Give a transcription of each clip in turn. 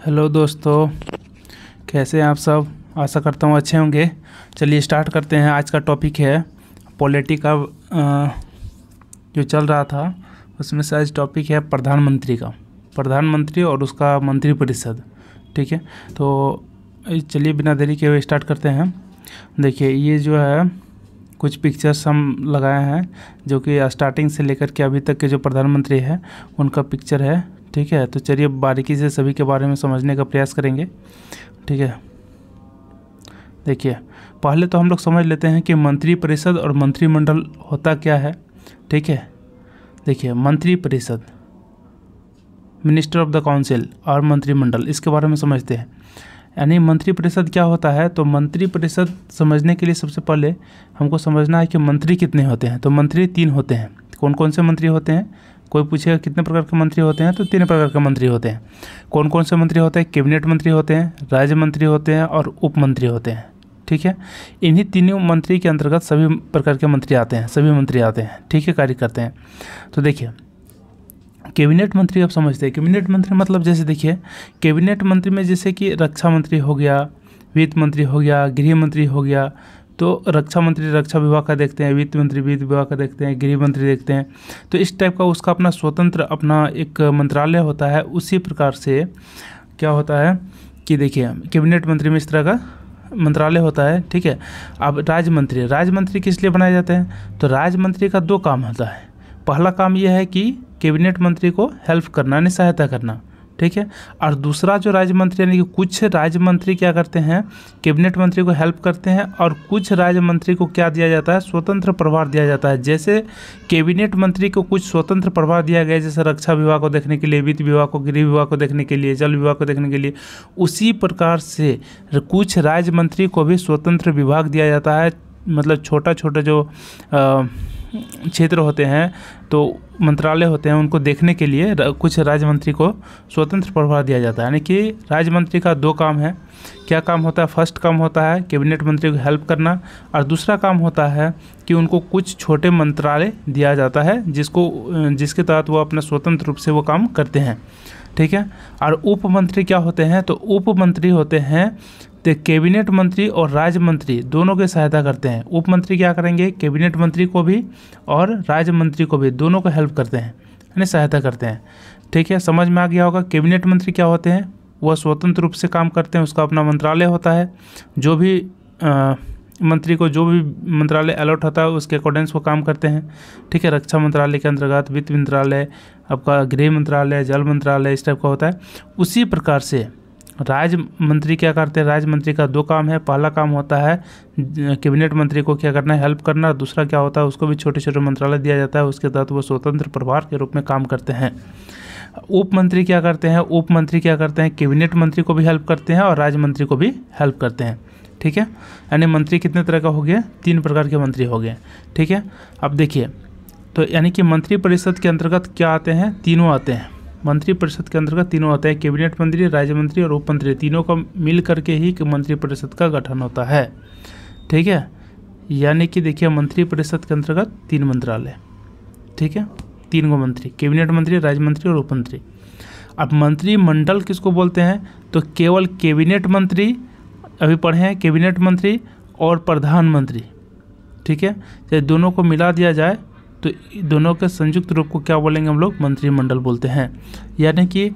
Hello दोस्तों, कैसे हैं आप सब। आशा करता हूँ अच्छे होंगे। चलिए स्टार्ट करते हैं। आज का टॉपिक है पॉलिटी का जो चल रहा था उसमें से आज टॉपिक है प्रधानमंत्री और उसका मंत्रिपरिषद। ठीक है, तो चलिए बिना देरी के हुए स्टार्ट करते हैं। देखिए ये जो है कुछ पिक्चर्स हम लगाए हैं जो कि स्टार्टिंग से लेकर के अभी तक के जो प्रधानमंत्री है उनका पिक्चर है। ठीक है, तो चलिए बारीकी से सभी के बारे में समझने का प्रयास करेंगे। ठीक है, देखिए पहले तो हम लोग समझ लेते हैं कि मंत्रिपरिषद और मंत्रिमंडल होता क्या है। ठीक है, देखिए मंत्रिपरिषद, मिनिस्टर ऑफ द काउंसिल, और मंत्रिमंडल, इसके बारे में समझते हैं। यानी मंत्रिपरिषद क्या होता है, तो मंत्रिपरिषद समझने के लिए सबसे पहले हमको समझना है कि मंत्री कितने होते हैं। तो मंत्री 3 होते हैं। कौन कौन से मंत्री होते हैं? कोई पूछेगा कितने प्रकार के मंत्री होते हैं, तो 3 प्रकार के मंत्री होते हैं। कौन कौन से मंत्री होते हैं? कैबिनेट मंत्री होते हैं, राज्य मंत्री होते हैं और उप मंत्री होते हैं। ठीक है, इन्हीं तीनों मंत्री के अंतर्गत सभी प्रकार के मंत्री आते हैं, सभी मंत्री आते हैं। ठीक है, कार्य करते हैं। तो देखिए कैबिनेट मंत्री आप समझते हैं। कैबिनेट मंत्री मतलब जैसे देखिए कैबिनेट मंत्री में जैसे कि रक्षा मंत्री हो गया, वित्त मंत्री हो गया, गृह मंत्री हो गया। तो रक्षा मंत्री रक्षा विभाग का देखते हैं, वित्त मंत्री वित्त विभाग का देखते हैं, गृह मंत्री देखते हैं। तो इस टाइप का उसका अपना स्वतंत्र अपना एक मंत्रालय होता है। उसी प्रकार से क्या होता है कि देखिए कैबिनेट मंत्री में इस तरह का मंत्रालय होता है। ठीक है, अब राज्य मंत्री किस लिए बनाए जाते हैं? तो राज्य मंत्री का 2 काम होता है। पहला काम यह है कि कैबिनेट मंत्री को हेल्प करना यानी सहायता करना। ठीक है, और दूसरा जो राज्य मंत्री यानी कि कुछ राज्य मंत्री क्या करते हैं, कैबिनेट मंत्री को हेल्प करते हैं, और कुछ राज्य मंत्री को क्या दिया जाता है, स्वतंत्र प्रभार दिया जाता है। जैसे कैबिनेट मंत्री को कुछ स्वतंत्र प्रभार दिया गया, जैसे रक्षा विभाग को देखने के लिए, वित्त विभाग को, गृह विभाग को देखने के लिए, जल विभाग को देखने के लिए, उसी प्रकार से कुछ राज्य मंत्री को भी स्वतंत्र विभाग दिया जाता है। मतलब छोटा छोटा जो क्षेत्र होते हैं, तो मंत्रालय होते हैं, उनको देखने के लिए कुछ राज्य मंत्री को स्वतंत्र प्रभार दिया जाता है। यानी कि राज्य मंत्री का 2 काम है। क्या काम होता है? फर्स्ट काम होता है कैबिनेट मंत्री को हेल्प करना, और दूसरा काम होता है कि उनको कुछ छोटे मंत्रालय दिया जाता है जिसके तहत वो अपना स्वतंत्र रूप से वो काम करते हैं। ठीक है, और उप मंत्री क्या होते हैं? तो उप मंत्री होते हैं तो कैबिनेट मंत्री और राज्य मंत्री दोनों की सहायता करते हैं। उप मंत्री क्या करेंगे? कैबिनेट मंत्री को भी और राज्य मंत्री को भी, दोनों को हेल्प करते हैं यानी सहायता करते हैं। ठीक है, समझ में आ गया होगा। कैबिनेट मंत्री क्या होते हैं? वह स्वतंत्र रूप से काम करते हैं, उसका अपना मंत्रालय होता है। जो भी मंत्री को जो भी मंत्रालय अलॉट होता है उसके अकॉर्डिंग्स वो काम करते हैं। ठीक है, रक्षा मंत्रालय के अंतर्गत, वित्त मंत्रालय, आपका गृह मंत्रालय, जल मंत्रालय, इस टाइप का होता है। उसी प्रकार से राज्य मंत्री क्या करते हैं? राज्य मंत्री का 2 काम है। पहला काम होता है कैबिनेट मंत्री को क्या करना है, हेल्प करना। दूसरा क्या होता है, उसको भी छोटे छोटे मंत्रालय दिया जाता है, उसके तहत वो स्वतंत्र प्रभार के रूप में काम करते हैं। उप मंत्री क्या करते हैं? उप मंत्री क्या करते हैं? कैबिनेट मंत्री को भी हेल्प करते हैं और राज्य मंत्री को भी हेल्प करते हैं। ठीक है, यानी मंत्री कितने तरह का हो गया? 3 प्रकार के मंत्री हो गए। ठीक है, अब देखिए तो यानी कि मंत्रिपरिषद के अंतर्गत क्या आते हैं? तीनों आते हैं। मंत्रिपरिषद के अंतर्गत तीनों आते हैं, कैबिनेट मंत्री, राज्य मंत्री और उप मंत्री, तीनों का मिल करके ही मंत्रिपरिषद का गठन होता है। ठीक है, यानी कि देखिए मंत्रिपरिषद के अंतर्गत 3 मंत्रालय। ठीक है, 3 मंत्री, कैबिनेट मंत्री, राज्य मंत्री और उप मंत्री। अब मंत्रिमंडल किसको बोलते हैं? तो केवल कैबिनेट मंत्री, अभी पढ़े हैं, कैबिनेट मंत्री और प्रधानमंत्री। ठीक है, चाहे दोनों को मिला दिया जाए तो दोनों के संयुक्त रूप को क्या बोलेंगे हम लोग? मंत्रिमंडल बोलते हैं। यानी कि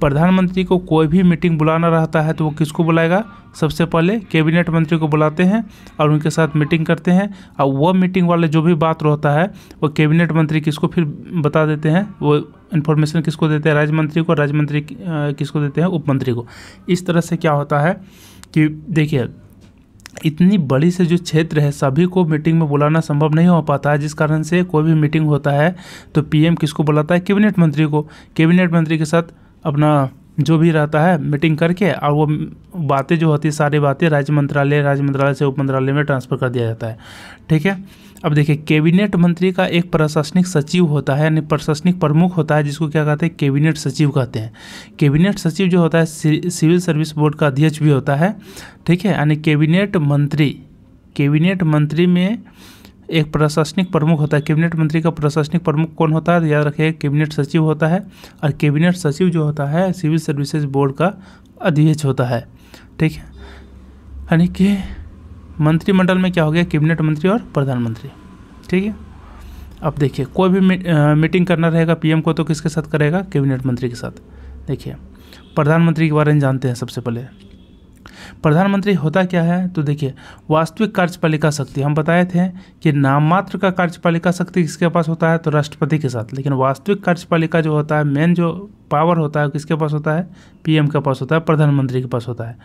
प्रधानमंत्री को कोई भी मीटिंग बुलाना रहता है तो वो किसको बुलाएगा? सबसे पहले कैबिनेट मंत्री को बुलाते हैं और उनके साथ मीटिंग करते हैं, और वो मीटिंग वाले जो भी बात रहता है वो कैबिनेट मंत्री किसको फिर बता देते हैं, वो इन्फॉर्मेशन किसको देते हैं? राज्य मंत्री को। राज्य मंत्री किसको देते हैं? उप मंत्री को। इस तरह से क्या होता है कि देखिए इतनी बड़ी से जो क्षेत्र है सभी को मीटिंग में बुलाना संभव नहीं हो पाता है, जिस कारण से कोई भी मीटिंग होता है तो पीएम किसको बुलाता है? कैबिनेट मंत्री को। कैबिनेट मंत्री के साथ अपना जो भी रहता है मीटिंग करके, और वो बातें जो होती है सारी बातें राज्य मंत्रालय से उप मंत्रालय में ट्रांसफ़र कर दिया जाता है। ठीक है, अब देखिए कैबिनेट मंत्री का एक प्रशासनिक सचिव होता है यानी प्रशासनिक प्रमुख होता है, जिसको क्या कहते हैं? कैबिनेट सचिव कहते हैं। कैबिनेट सचिव जो होता है सिविल सर्विस बोर्ड का अध्यक्ष भी होता है। ठीक है, यानी कैबिनेट मंत्री में एक प्रशासनिक प्रमुख होता है। कैबिनेट मंत्री का प्रशासनिक प्रमुख कौन होता है? तो याद रखिए कैबिनेट सचिव होता है। और कैबिनेट सचिव जो होता है सिविल सर्विसेज बोर्ड का अध्यक्ष होता है। ठीक है, यानी कि मंत्रिमंडल में क्या हो गया? कैबिनेट मंत्री और प्रधानमंत्री। ठीक है, अब देखिए कोई भी मीटिंग करना रहेगा पीएम को तो किसके साथ करेगा? कैबिनेट मंत्री के साथ। देखिए प्रधानमंत्री के बारे में जानते हैं। सबसे पहले प्रधानमंत्री होता क्या है? तो देखिए वास्तविक कार्यपालिका शक्ति, हम बताए थे कि नाम मात्र का कार्यपालिका शक्ति किसके पास होता है? तो राष्ट्रपति के साथ। लेकिन वास्तविक कार्यपालिका जो होता है, मेन जो पावर होता है किसके पास होता है? पीएम के पास होता है, प्रधानमंत्री के पास होता है।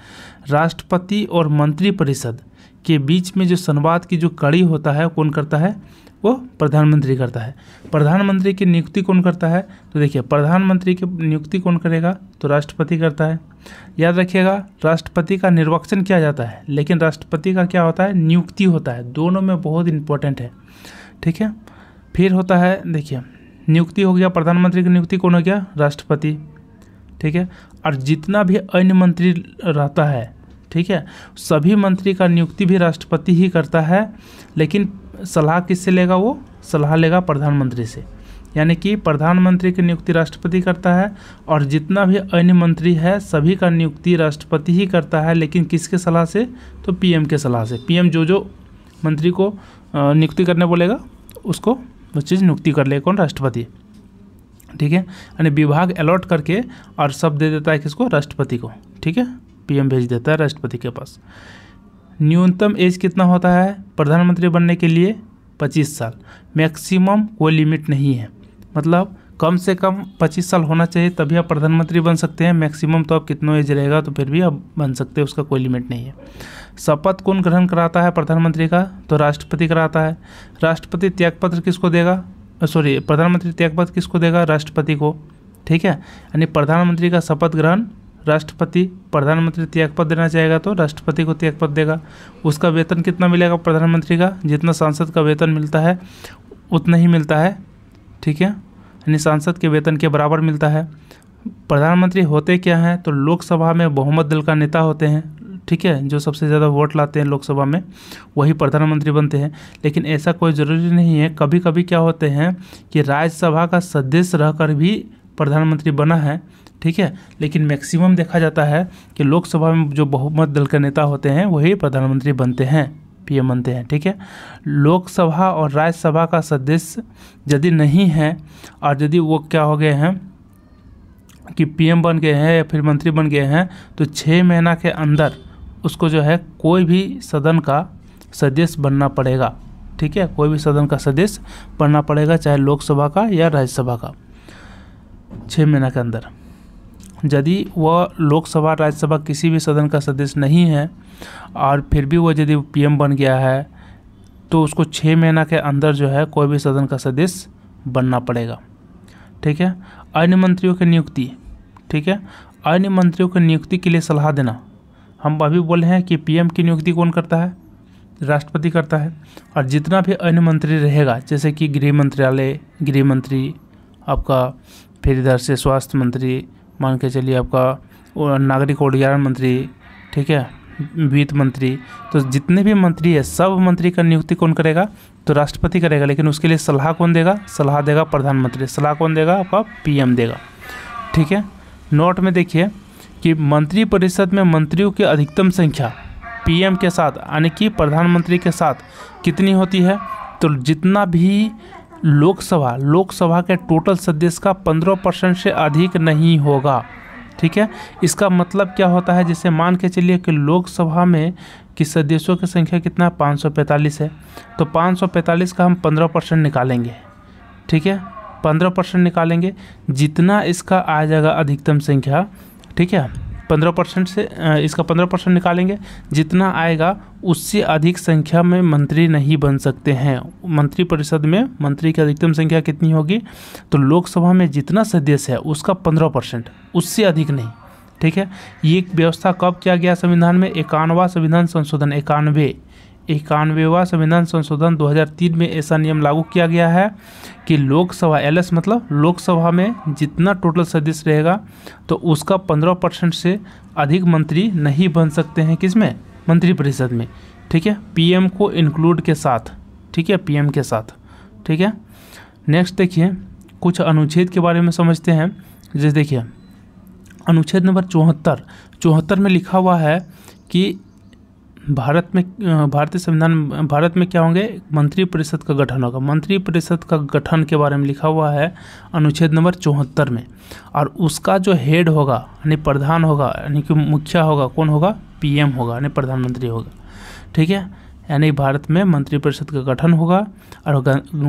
राष्ट्रपति और मंत्रिपरिषद के बीच में जो संवाद की जो कड़ी होता है कौन करता है? वो प्रधानमंत्री करता है। प्रधानमंत्री की नियुक्ति कौन करता है? तो देखिए प्रधानमंत्री की नियुक्ति कौन करेगा? तो राष्ट्रपति करता है। याद रखिएगा राष्ट्रपति का निर्वाचन किया जाता है, लेकिन राष्ट्रपति का क्या होता है? नियुक्ति होता है। दोनों में बहुत इंपॉर्टेंट है। ठीक है, फिर होता है, देखिए नियुक्ति हो गया, प्रधानमंत्री की नियुक्ति कौन हो गया? राष्ट्रपति। ठीक है, और जितना भी अन्य मंत्री रहता है, ठीक है, सभी मंत्री का नियुक्ति भी राष्ट्रपति ही करता है, लेकिन सलाह किससे लेगा? वो सलाह लेगा प्रधानमंत्री से। यानी कि प्रधानमंत्री की नियुक्ति राष्ट्रपति करता है और जितना भी अन्य मंत्री है सभी का नियुक्ति राष्ट्रपति ही करता है, लेकिन किसके सलाह से? तो पीएम के सलाह से। पीएम जो मंत्री को नियुक्ति करने बोलेगा उसको वो चीज़ नियुक्ति कर लेगा कौन? राष्ट्रपति। ठीक है, यानी विभाग अलॉट करके और सब दे देता है किसको? राष्ट्रपति को। ठीक है, पीएम भेज देता है राष्ट्रपति के पास। न्यूनतम एज कितना होता है प्रधानमंत्री बनने के लिए? 25 साल। मैक्सिमम कोई लिमिट नहीं है, मतलब कम से कम 25 साल होना चाहिए तभी आप प्रधानमंत्री बन सकते हैं। मैक्सिमम तो आप कितना एज रहेगा तो फिर भी आप बन सकते हैं, उसका कोई लिमिट नहीं है। शपथ कौन ग्रहण कराता है प्रधानमंत्री का? तो राष्ट्रपति कराता है। राष्ट्रपति त्यागपत्र किसको देगा? प्रधानमंत्री त्यागपत्र किसको देगा? राष्ट्रपति को। ठीक है, यानी प्रधानमंत्री का शपथ ग्रहण राष्ट्रपति, प्रधानमंत्री त्यागपत्र देना चाहेगा तो राष्ट्रपति को त्यागपत्र देगा। उसका वेतन कितना मिलेगा प्रधानमंत्री का? जितना सांसद का वेतन मिलता है उतना ही मिलता है। ठीक है, यानी सांसद के वेतन के बराबर मिलता है। प्रधानमंत्री होते क्या हैं? तो लोकसभा में बहुमत दल का नेता होते हैं। ठीक है, जो सबसे ज़्यादा वोट लाते हैं लोकसभा में वही प्रधानमंत्री बनते हैं। लेकिन ऐसा कोई ज़रूरी नहीं है, कभी कभी क्या होते हैं कि राज्यसभा का सदस्य रहकर भी प्रधानमंत्री बना है। ठीक है, लेकिन मैक्सिमम देखा जाता है कि लोकसभा में जो बहुमत दल के नेता होते हैं वही प्रधानमंत्री बनते हैं, पीएम बनते हैं। ठीक है, लोकसभा और राज्यसभा का सदस्य यदि नहीं है और यदि वो क्या हो गए हैं कि पीएम बन गए हैं या फिर मंत्री बन गए हैं तो 6 महीना के अंदर उसको जो है कोई भी सदन का सदस्य बनना पड़ेगा। ठीक है, कोई भी सदन का सदस्य बनना पड़ेगा, चाहे लोकसभा का या राज्यसभा का, 6 महीना के अंदर। यदि वह लोकसभा राज्यसभा किसी भी सदन का सदस्य नहीं है और फिर भी वो यदि पीएम बन गया है तो उसको 6 महीना के अंदर जो है कोई भी सदन का सदस्य बनना पड़ेगा। ठीक है, अन्य मंत्रियों की नियुक्ति। ठीक है, अन्य मंत्रियों की नियुक्ति के लिए सलाह देना। हम अभी बोले हैं कि पीएम की नियुक्ति कौन करता है? राष्ट्रपति करता है। और जितना भी अन्य मंत्री रहेगा जैसे कि गृह मंत्रालय, गृह मंत्री आपका, फिर इधर से स्वास्थ्य मंत्री, मान के चलिए आपका नागरिक उड्डयन मंत्री, ठीक है, वित्त मंत्री, तो जितने भी मंत्री है सब मंत्री का नियुक्ति कौन करेगा? तो राष्ट्रपति करेगा। लेकिन उसके लिए सलाह कौन देगा? सलाह देगा प्रधानमंत्री। सलाह कौन देगा? आपका पीएम देगा। ठीक है, नोट में देखिए कि मंत्रिपरिषद में मंत्रियों की अधिकतम संख्या पीएम के साथ यानी कि प्रधानमंत्री के साथ कितनी होती है? तो जितना भी लोकसभा के टोटल सदस्य का 15% से अधिक नहीं होगा। ठीक है, इसका मतलब क्या होता है? जैसे मान के चलिए कि लोकसभा में कि सदस्यों की संख्या कितना? 545 है, तो 545 का हम 15% निकालेंगे। ठीक है, 15% निकालेंगे, जितना इसका आ जाएगा अधिकतम संख्या। ठीक है, 15% से इसका 15% निकालेंगे, जितना आएगा उससे अधिक संख्या में मंत्री नहीं बन सकते हैं। मंत्रिपरिषद में मंत्री की अधिकतम संख्या कितनी होगी? तो लोकसभा में जितना सदस्य है उसका 15%, उससे अधिक नहीं। ठीक है, ये व्यवस्था कब किया गया संविधान में? 51वां संविधान संशोधन, 91वां संविधान संशोधन 2003 में ऐसा नियम लागू किया गया है कि लोकसभा LS मतलब लोकसभा में जितना टोटल सदस्य रहेगा तो उसका 15% से अधिक मंत्री नहीं बन सकते हैं। किसमें? मंत्रिपरिषद में। ठीक है, पीएम को इंक्लूड के साथ। ठीक है, पीएम के साथ। ठीक है, नेक्स्ट देखिए कुछ अनुच्छेद के बारे में समझते हैं। जैसे देखिए अनुच्छेद नंबर 74 में लिखा हुआ है कि भारतीय संविधान भारत में क्या होंगे, मंत्रिपरिषद का गठन होगा। मंत्रिपरिषद का गठन के बारे में लिखा हुआ है अनुच्छेद नंबर 74 में। और उसका जो हेड होगा यानी प्रधान होगा, यानी कि मुखिया होगा, कौन होगा, पीएम होगा, यानी प्रधानमंत्री होगा। ठीक है, यानी भारत में मंत्रिपरिषद का गठन होगा और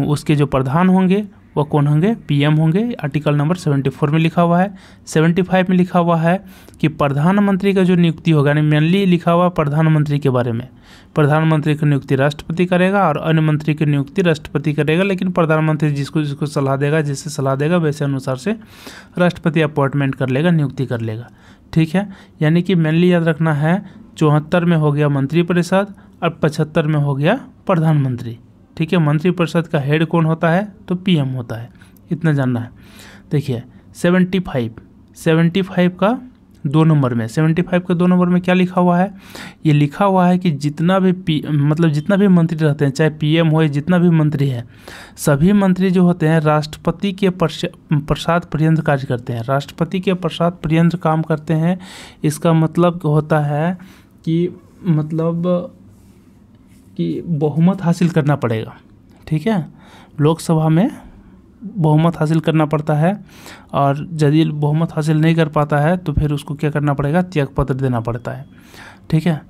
उसके जो प्रधान होंगे वो कौन होंगे, पीएम होंगे। आर्टिकल नंबर 74 में लिखा हुआ है। 75 में लिखा हुआ है कि प्रधानमंत्री का जो नियुक्ति होगा, यानी मेनली लिखा हुआ प्रधानमंत्री के बारे में। प्रधानमंत्री की नियुक्ति राष्ट्रपति करेगा और अन्य मंत्री की नियुक्ति राष्ट्रपति करेगा, लेकिन प्रधानमंत्री जिसको सलाह देगा, जिससे सलाह देगा वैसे अनुसार से राष्ट्रपति अपॉइंटमेंट कर लेगा, नियुक्ति कर लेगा। ठीक है, यानी कि मेनली याद रखना है 74 में हो गया मंत्रिपरिषद और 75 में हो गया प्रधानमंत्री। ठीक है, मंत्रिपरिषद का हेड कौन होता है, तो पीएम होता है, इतना जानना है। देखिए 75 का 2 नंबर में, 75 का 2 नंबर में क्या लिखा हुआ है, ये लिखा हुआ है कि जितना भी जितना भी मंत्री रहते हैं, चाहे पीएम हो, जितना भी मंत्री है, सभी मंत्री जो होते हैं राष्ट्रपति के प्रसाद पर्यंत कार्य करते हैं। राष्ट्रपति के प्रसाद पर्यंत काम करते हैं। इसका मतलब होता है कि बहुमत हासिल करना पड़ेगा। ठीक है, लोकसभा में बहुमत हासिल करना पड़ता है और यदि बहुमत हासिल नहीं कर पाता है तो फिर उसको क्या करना पड़ेगा, त्यागपत्र देना पड़ता है। ठीक है,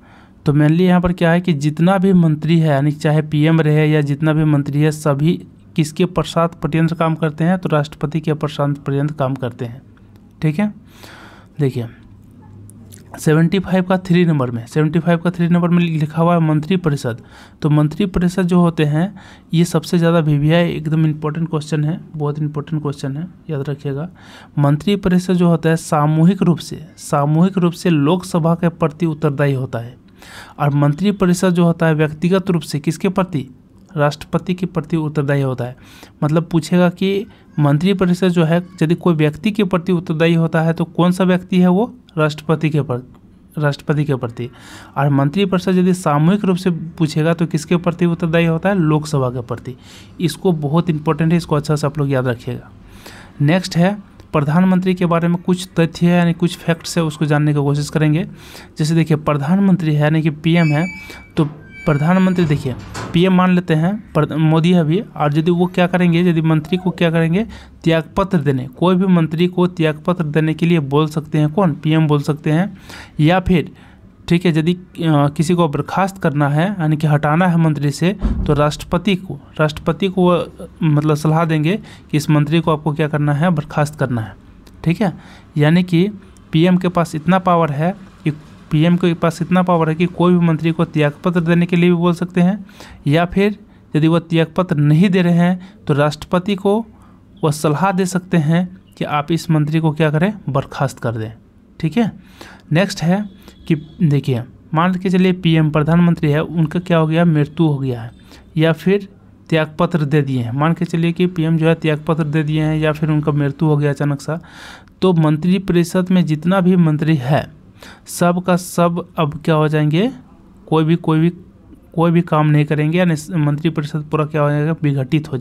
तो मेनली यहाँ पर क्या है कि जितना भी मंत्री है, यानी चाहे पीएम रहे या जितना भी मंत्री है, सभी किसके प्रसाद पर्यंत काम करते हैं, तो राष्ट्रपति के प्रसाद पर्यंत काम करते हैं। ठीक है, देखिए 75 का 3 नंबर में लिखा हुआ है मंत्रिपरिषद। तो मंत्रिपरिषद जो होते हैं ये सबसे ज़्यादा वीवीआई एकदम इम्पोर्टेंट क्वेश्चन है, बहुत इंपॉर्टेंट क्वेश्चन है, याद रखिएगा। मंत्रिपरिषद जो होता है सामूहिक रूप से लोकसभा के प्रति उत्तरदायी होता है, और मंत्रिपरिषद जो होता है व्यक्तिगत रूप से किसके प्रति, राष्ट्रपति के प्रति उत्तरदायी होता है। मतलब पूछेगा कि मंत्रिपरिषद जो है यदि कोई व्यक्ति के प्रति उत्तरदायी होता है तो कौन सा व्यक्ति है, वो राष्ट्रपति के प्रति। और मंत्रिपरिषद यदि सामूहिक रूप से पूछेगा तो किसके प्रति उत्तरदायी होता है, लोकसभा के प्रति। इसको बहुत इंपॉर्टेंट है, इसको अच्छा से आप लोग याद रखिएगा। नेक्स्ट है प्रधानमंत्री के बारे में कुछ तथ्य है, यानी कुछ फैक्ट्स है, उसको जानने की कोशिश करेंगे। जैसे देखिए प्रधानमंत्री है यानी कि पीएम है, तो प्रधानमंत्री देखिए पीएम मान लेते हैं मोदी है अभी, और यदि वो क्या करेंगे, यदि मंत्री को क्या करेंगे, त्यागपत्र देने, कोई भी मंत्री को त्यागपत्र देने के लिए बोल सकते हैं, कौन, पीएम बोल सकते हैं। या फिर ठीक है, यदि किसी को बर्खास्त करना है यानी कि हटाना है मंत्री से, तो राष्ट्रपति को मतलब सलाह देंगे कि इस मंत्री को आपको क्या करना है, बर्खास्त करना है। ठीक है, यानी कि पीएम के पास इतना पावर है कि कोई भी मंत्री को त्यागपत्र देने के लिए भी बोल सकते हैं, या फिर यदि वह त्यागपत्र नहीं दे रहे हैं तो राष्ट्रपति को वह सलाह दे सकते हैं कि आप इस मंत्री को क्या करें, बर्खास्त कर दें। ठीक है, नेक्स्ट है कि देखिए मान के चलिए पीएम प्रधानमंत्री है, उनका क्या हो गया, मृत्यु हो गया है, या फिर त्यागपत्र दे दिए हैं। मान के चलिए कि पीएम जो है त्यागपत्र दे दिए हैं या फिर उनका मृत्यु हो गया अचानक सा, तो मंत्रिपरिषद में जितना भी मंत्री है सब का सब अब क्या हो जाएंगे, कोई भी काम नहीं करेंगे, यानी मंत्रिपरिषद पूरा क्या हो जाएगा, विघटित हो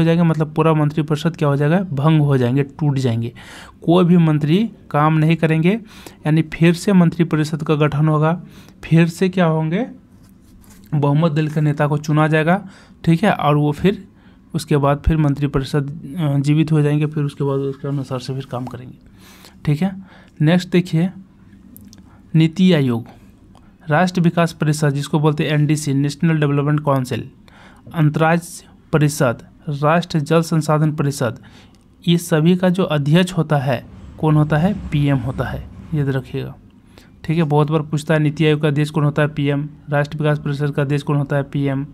जाएंगे। मतलब पूरा मंत्रिपरिषद क्या हो जाएगा, भंग हो जाएंगे, टूट जाएंगे। कोई भी मंत्री काम नहीं करेंगे, यानी फिर से मंत्रिपरिषद का गठन होगा, फिर से क्या होंगे, बहुमत दल के नेता को चुना जाएगा। ठीक है, और वो फिर उसके बाद फिर मंत्रिपरिषद जीवित हो जाएंगे, फिर उसके बाद उसके अनुसार से फिर काम करेंगे। ठीक है, नेक्स्ट देखिए नीति आयोग, राष्ट्रीय विकास परिषद जिसको बोलते हैं एनडीसी, नेशनल डेवलपमेंट काउंसिल, अंतर्राज्य परिषद, राष्ट्रीय जल संसाधन परिषद, ये सभी का जो अध्यक्ष होता है कौन होता है, पीएम होता है, याद रखिएगा। ठीक है, बहुत बार पूछता है नीति आयोग का अध्यक्ष कौन होता है, पीएम। राष्ट्रीय विकास परिषद का अध्यक्ष कौन होता है, पीएम।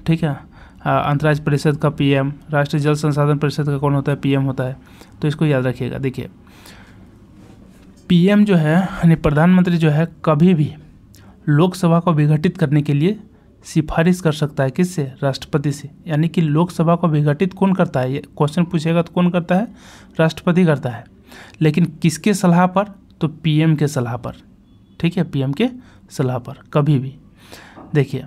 ठीक है, अंतर्राज्य परिषद का पीएम, राष्ट्रीय जल संसाधन परिषद का कौन होता है, पीएम होता है। तो इसको याद रखिएगा। देखिए पीएम जो है यानी प्रधानमंत्री जो है कभी भी लोकसभा को विघटित करने के लिए सिफारिश कर सकता है, किससे, राष्ट्रपति से। यानी कि लोकसभा को विघटित कौन करता है, ये क्वेश्चन पूछेगा तो कौन करता है, राष्ट्रपति करता है। लेकिन किसके सलाह पर, तो पीएम के सलाह पर। ठीक है, पीएम के सलाह पर कभी भी। देखिए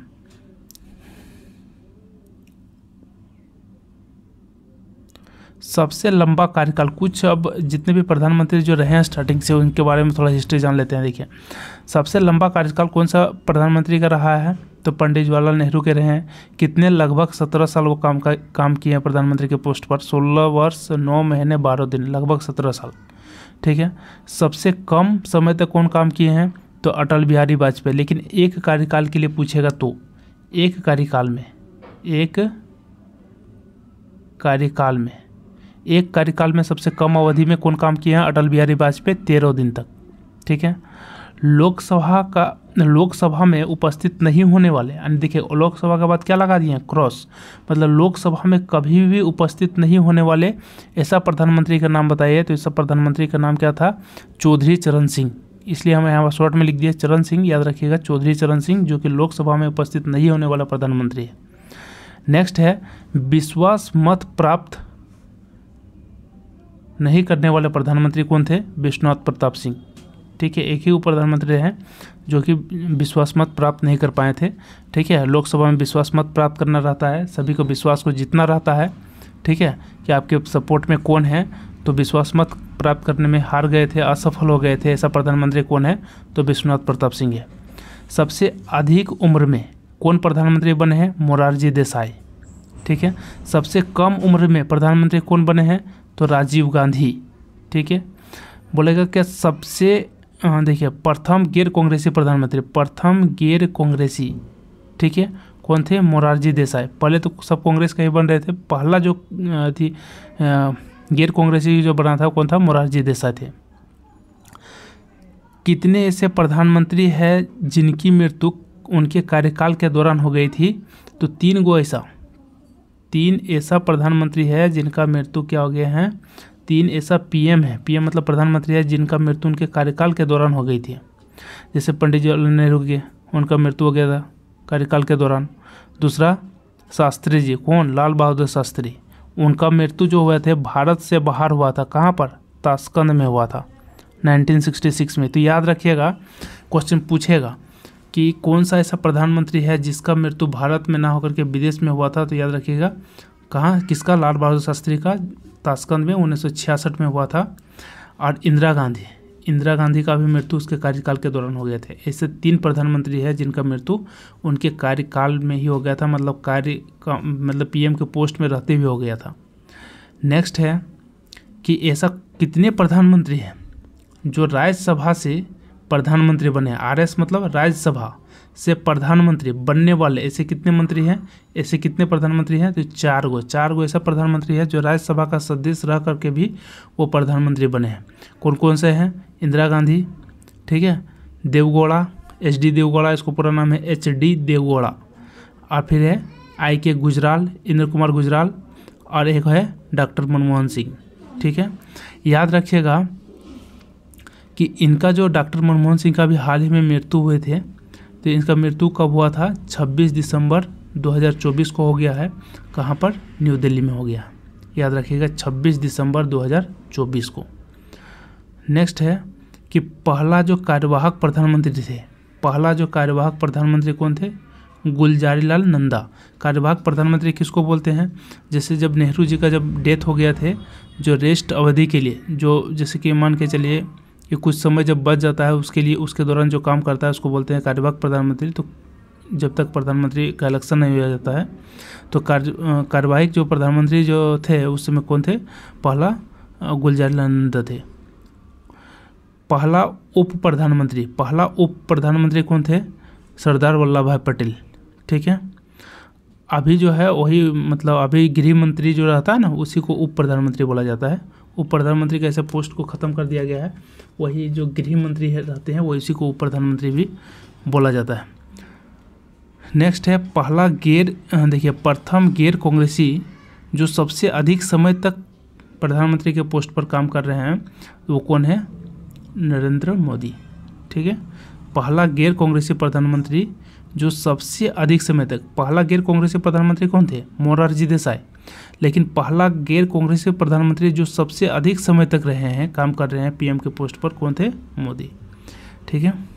सबसे लंबा कार्यकाल, कुछ अब जितने भी प्रधानमंत्री जो रहे हैं स्टार्टिंग से उनके बारे में थोड़ा हिस्ट्री जान लेते हैं। देखिए, सबसे लंबा कार्यकाल कौन सा प्रधानमंत्री का रहा है, तो पंडित जवाहरलाल नेहरू के रहे हैं। कितने, लगभग 17 साल वो काम किए हैं प्रधानमंत्री के पोस्ट पर, 16 वर्ष 9 महीने 12 दिन, लगभग 17 साल। ठीक है। सबसे कम समय तक कौन काम किए हैं, तो अटल बिहारी वाजपेयी। लेकिन एक कार्यकाल के लिए पूछेगा तो एक कार्यकाल में सबसे कम अवधि में कौन काम किए हैं, अटल बिहारी वाजपेयी, 13 दिन तक। ठीक है। लोकसभा में उपस्थित नहीं होने वाले, यानी देखिए लोकसभा के बाद क्या लगा दिए हैं, क्रॉस, मतलब लोकसभा में कभी भी उपस्थित नहीं होने वाले ऐसा प्रधानमंत्री का नाम बताइए। तो ऐसा प्रधानमंत्री का नाम क्या था, चौधरी चरण सिंह। इसलिए हमें यहाँ शॉर्ट में लिख दिया चरण सिंह, याद रखिएगा, चौधरी चरण सिंह, जो कि लोकसभा में उपस्थित नहीं होने वाला प्रधानमंत्री है। नेक्स्ट है, विश्वास मत प्राप्त नहीं करने वाले प्रधानमंत्री कौन थे, विश्वनाथ प्रताप सिंह। ठीक है, एक ही प्रधानमंत्री हैं जो कि विश्वास मत प्राप्त नहीं कर पाए थे। ठीक है, लोकसभा में विश्वास मत प्राप्त करना रहता है, सभी को विश्वास को जीतना रहता है। ठीक है, कि आपके सपोर्ट में कौन है, तो विश्वास मत प्राप्त करने में हार गए थे, असफल हो गए थे, ऐसा प्रधानमंत्री कौन है, तो विश्वनाथ प्रताप सिंह है। सबसे अधिक उम्र में कौन प्रधानमंत्री बने हैं, मोरारजी देसाई। ठीक है। सबसे कम उम्र में प्रधानमंत्री कौन बने हैं, तो राजीव गांधी। ठीक है। बोलेगा क्या सबसे, देखिए प्रथम गैर कांग्रेसी प्रधानमंत्री, प्रथम गैर कांग्रेसी, ठीक है, कौन थे, मोरारजी देसाई। पहले तो सब कांग्रेस का ही बन रहे थे, पहला जो थी गैर कांग्रेसी जो बना था कौन था, मोरारजी देसाई थे। कितने ऐसे प्रधानमंत्री हैं जिनकी मृत्यु उनके कार्यकाल के दौरान हो गई थी, तो 3 ऐसा प्रधानमंत्री है जिनका मृत्यु क्या हो गया है, 3 ऐसा पीएम है, पीएम मतलब प्रधानमंत्री है जिनका मृत्यु उनके कार्यकाल के दौरान हो गई थी। जैसे पंडित जवाहरलाल नेहरू के, उनका मृत्यु हो गया था कार्यकाल के दौरान। दूसरा शास्त्री जी, कौन, लाल बहादुर शास्त्री, उनका मृत्यु जो हुआ थे भारत से बाहर हुआ था, कहाँ पर, ताशकंद में हुआ था 1966 में। तो याद रखिएगा, क्वेश्चन पूछेगा कि कौन सा ऐसा प्रधानमंत्री है जिसका मृत्यु भारत में ना होकर के विदेश में हुआ था, तो याद रखिएगा कहाँ, किसका, लाल बहादुर शास्त्री का, ताशकंद में 1966 में हुआ था। और इंदिरा गांधी का भी मृत्यु उसके कार्यकाल के दौरान हो गए थे। ऐसे 3 प्रधानमंत्री हैं जिनका मृत्यु उनके कार्यकाल में ही हो गया था, मतलब पीएम के पोस्ट में रहते हुए हो गया था। नेक्स्ट है कि ऐसा कितने प्रधानमंत्री हैं जो राज्यसभा से प्रधानमंत्री बने हैं, आरएस मतलब राज्यसभा से प्रधानमंत्री बनने वाले ऐसे कितने मंत्री हैं, ऐसे कितने प्रधानमंत्री हैं, तो 4 गो ऐसा प्रधानमंत्री है जो राज्यसभा का सदस्य रह करके भी वो प्रधानमंत्री बने हैं। कौन कौन से हैं, इंदिरा गांधी, ठीक है, देवगौड़ा, HD देवगौड़ा, इसको पूरा नाम है HD देवगौड़ा, और फिर है IK गुजराल, इंद्र कुमार गुजराल, और एक है डॉक्टर मनमोहन सिंह। ठीक है, याद रखिएगा कि इनका जो डॉक्टर मनमोहन सिंह का भी हाल ही में मृत्यु हुए थे, तो इनका मृत्यु कब हुआ था, 26 दिसंबर 2024 को हो गया है। कहाँ पर, न्यू दिल्ली में हो गया, याद रखिएगा 26 दिसंबर 2024 को। नेक्स्ट है कि पहला जो कार्यवाहक प्रधानमंत्री कौन थे, गुलजारीलाल नंदा। कार्यवाहक प्रधानमंत्री किसको बोलते हैं, जैसे जब नेहरू जी का जब डेथ हो गया थे, जो रेस्ट अवधि के लिए, जो जैसे कि मान के चलिए कि कुछ समय जब बच जाता है उसके लिए, उसके दौरान जो काम करता है उसको बोलते हैं कार्यवाहक प्रधानमंत्री। तो जब तक प्रधानमंत्री का इलेक्शन नहीं हो जाता है तो कार्यवाहक जो प्रधानमंत्री जो थे उस समय कौन थे, पहला गुलजारीलाल नंदा थे। पहला उप प्रधानमंत्री कौन थे, सरदार वल्लभ भाई पटेल। ठीक है, अभी जो है वही, मतलब अभी गृह मंत्री जो रहता है ना, उसी को उप प्रधानमंत्री बोला जाता है। उप प्रधानमंत्री का ऐसे पोस्ट को ख़त्म कर दिया गया है, वही जो गृह मंत्री रहते हैं वो इसी को उप प्रधानमंत्री भी बोला जाता है। नेक्स्ट है प्रथम गैर कांग्रेसी जो सबसे अधिक समय तक प्रधानमंत्री के पोस्ट पर काम कर रहे हैं, वो कौन है, नरेंद्र मोदी। ठीक है, पहला गैर कांग्रेसी प्रधानमंत्री जो सबसे अधिक समय तक, पहला गैर कांग्रेसी प्रधानमंत्री कौन थे, मोरारजी देसाई, लेकिन पहला गैर कांग्रेसी प्रधानमंत्री जो सबसे अधिक समय तक रहे हैं, काम कर रहे हैं पीएम के पोस्ट पर, कौन थे, मोदी। ठीक है।